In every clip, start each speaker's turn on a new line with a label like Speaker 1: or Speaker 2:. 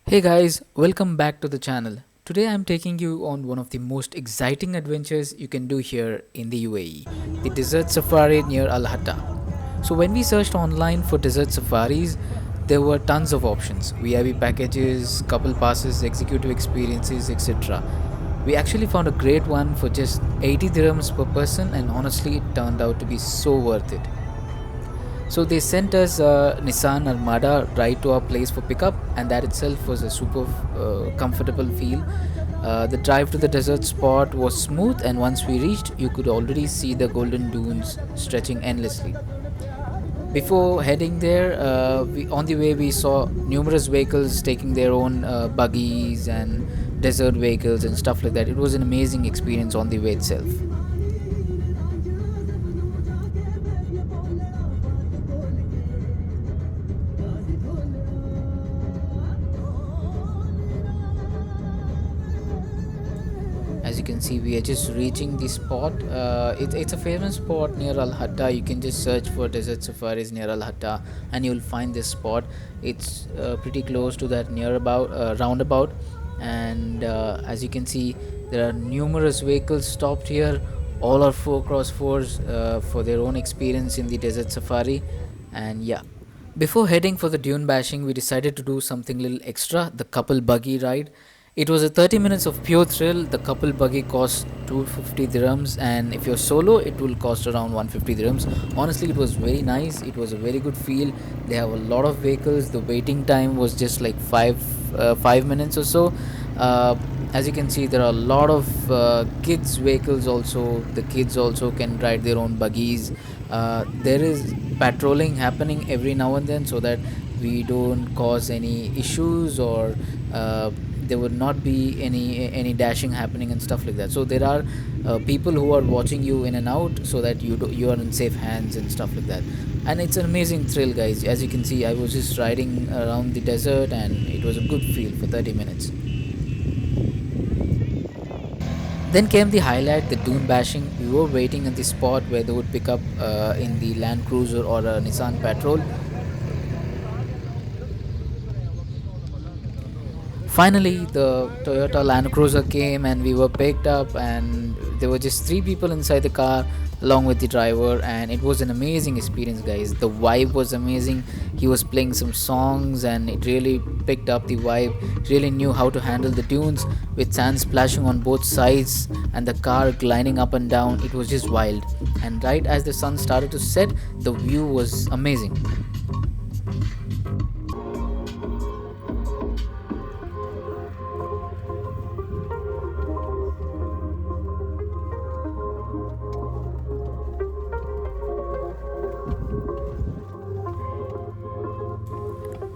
Speaker 1: Hey guys, welcome back to the channel. Today I'm taking you on one of the most exciting adventures you can do here in the UAE, the desert safari near Al Hatta. So when we searched online for desert safaris, there were tons of options: VIP packages, couple passes, executive experiences, etc. We actually found a great one for just 80 dirhams per person, and honestly it turned out to be so worth it. So they sent us a Nissan Armada right to our place for pickup, and that itself was a super comfortable feel. The drive to the desert spot was smooth, and once we reached, you could already see the golden dunes stretching endlessly. Before heading there, on the way we saw numerous vehicles taking their own buggies and desert vehicles and stuff like that. It was an amazing experience on the way itself. As you can see, we are just reaching the spot. It's a famous spot near Al Hatta. You can just search for desert safaris near Al Hatta and you'll find this spot. It's pretty close to that near about roundabout, and as you can see, there are numerous vehicles stopped here. All are 4x4s for their own experience in the desert safari. And yeah, before heading for the dune bashing, we decided to do something little extra, the couple buggy ride. It was a 30 minutes of pure thrill. The couple buggy cost 250 dirhams, and if you're solo, it will cost around 150 dirhams. Honestly, it was very nice. It was a very good feel. They have a lot of vehicles. The waiting time was just like 5 minutes or so. Uh, as you can see, there are a lot of kids vehicles also. The kids also can ride their own buggies. There is patrolling happening every now and then, so that we don't cause any issues, or there would not be any dashing happening and stuff like that. So there are people who are watching you in and out, so that you are in safe hands and stuff like that. And it's an amazing thrill, guys. As you can see, I was just riding around the desert, and it was a good feel for 30 minutes. Then came the highlight, the dune bashing. We were waiting at the spot where they would pick up in the Land Cruiser or a Nissan Patrol. Finally, the Toyota Land Cruiser came and we were picked up, and there were just three people inside the car along with the driver, and it was an amazing experience, guys. The vibe was amazing. He was playing some songs and it really picked up the vibe. Really knew how to handle the dunes with sand splashing on both sides and the car gliding up and down. It was just wild. And right as the sun started to set, the view was amazing.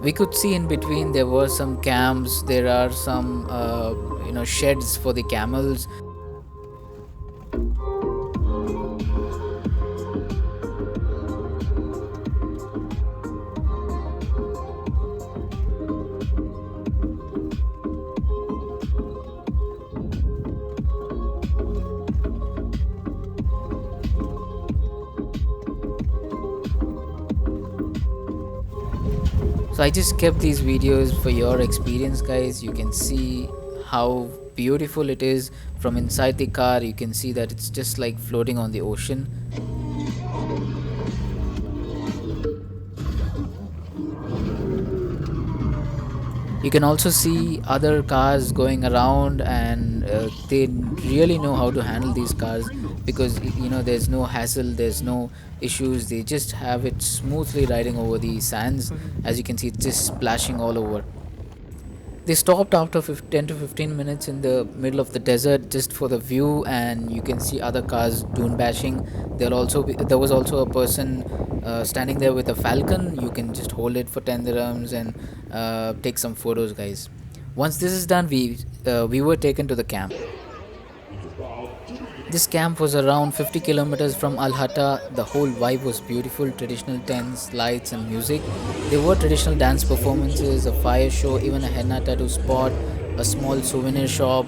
Speaker 1: We could see in between there were some camps. There are some sheds for the camels. So I just kept these videos for your experience, guys. You can see how beautiful it is from inside the car. You can see that it's just like floating on the ocean. You can also see other cars going around, and they really know how to handle these cars, because there's no hassle, there's no issues. They just have it smoothly riding over the sands. As you can see, it's just splashing all over. They stopped after 10 to 15 minutes in the middle of the desert just for the view, and you can see other cars dune bashing. There was also a person standing there with a falcon. You can just hold it for 10 dirhams and take some photos, guys. Once this is done, we were taken to the camp. This camp was around 50 kilometers from Al Hatta. The whole vibe was beautiful: traditional tents, lights, and music. There were traditional dance performances, a fire show, even a henna tattoo spot, a small souvenir shop.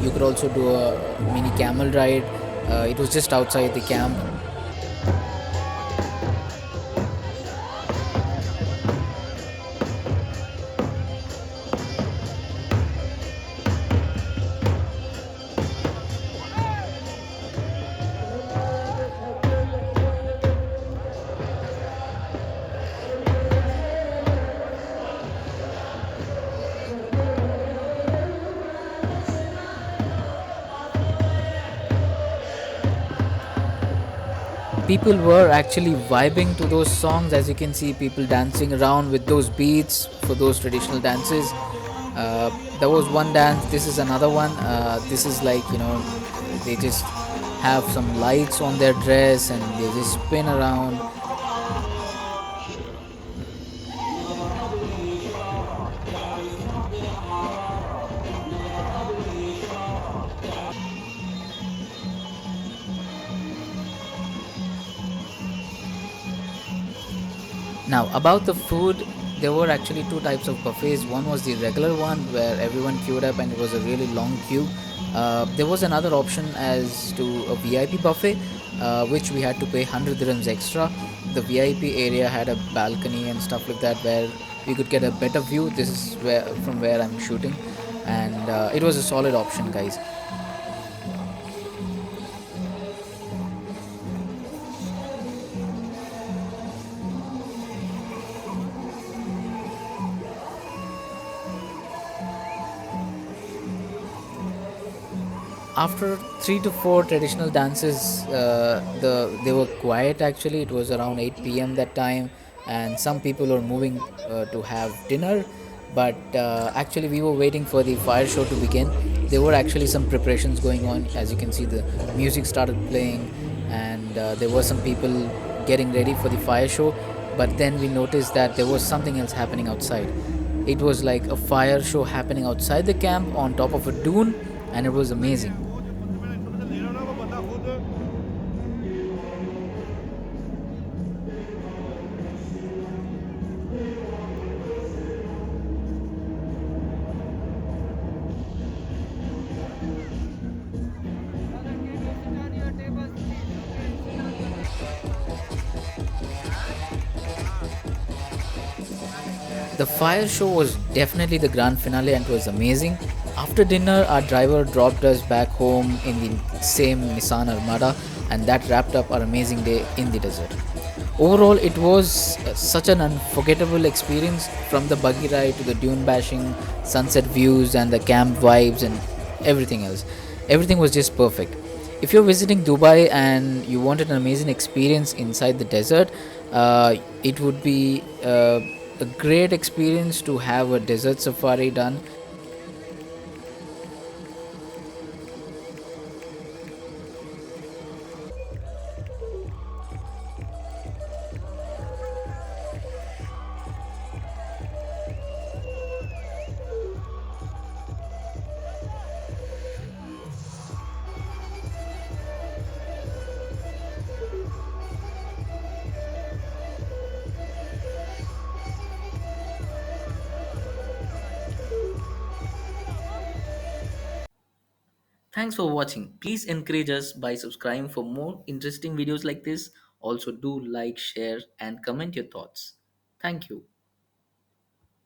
Speaker 1: You could also do a mini camel ride. It was just outside the camp. people were actually vibing to those songs. As you can see, people dancing around with those beats for those traditional dances. There was one dance, this is another one. This is like, they just have some lights on their dress and they just spin around. Now, about the food, there were actually two types of buffets. One was the regular one where everyone queued up and it was a really long queue. There was another option as to a VIP buffet, which we had to pay 100 dirhams extra. The VIP area had a balcony and stuff like that where we could get a better view. This is where I'm shooting, and it was a solid option, guys. After 3 to 4 traditional dances, they were quiet. Actually, it was around 8 p.m. that time, and some people were moving to have dinner. But actually, we were waiting for the fire show to begin. There were actually some preparations going on. As you can see, the music started playing, and there were some people getting ready for the fire show. But then we noticed that there was something else happening outside. It was like a fire show happening outside the camp on top of a dune, and it was amazing. The fire show was definitely the grand finale and it was amazing. After dinner, our driver dropped us back home in the same Nissan Armada, and that wrapped up our amazing day in the desert. Overall, it was such an unforgettable experience, from the buggy ride to the dune bashing, sunset views, and the camp vibes, and everything else. Everything was just perfect. If you're visiting Dubai and you wanted an amazing experience inside the desert, it would be a great experience to have a desert safari done.
Speaker 2: Thanks for watching. Please encourage us by subscribing for more interesting videos like this. Also, do like, share, and comment your thoughts. Thank you.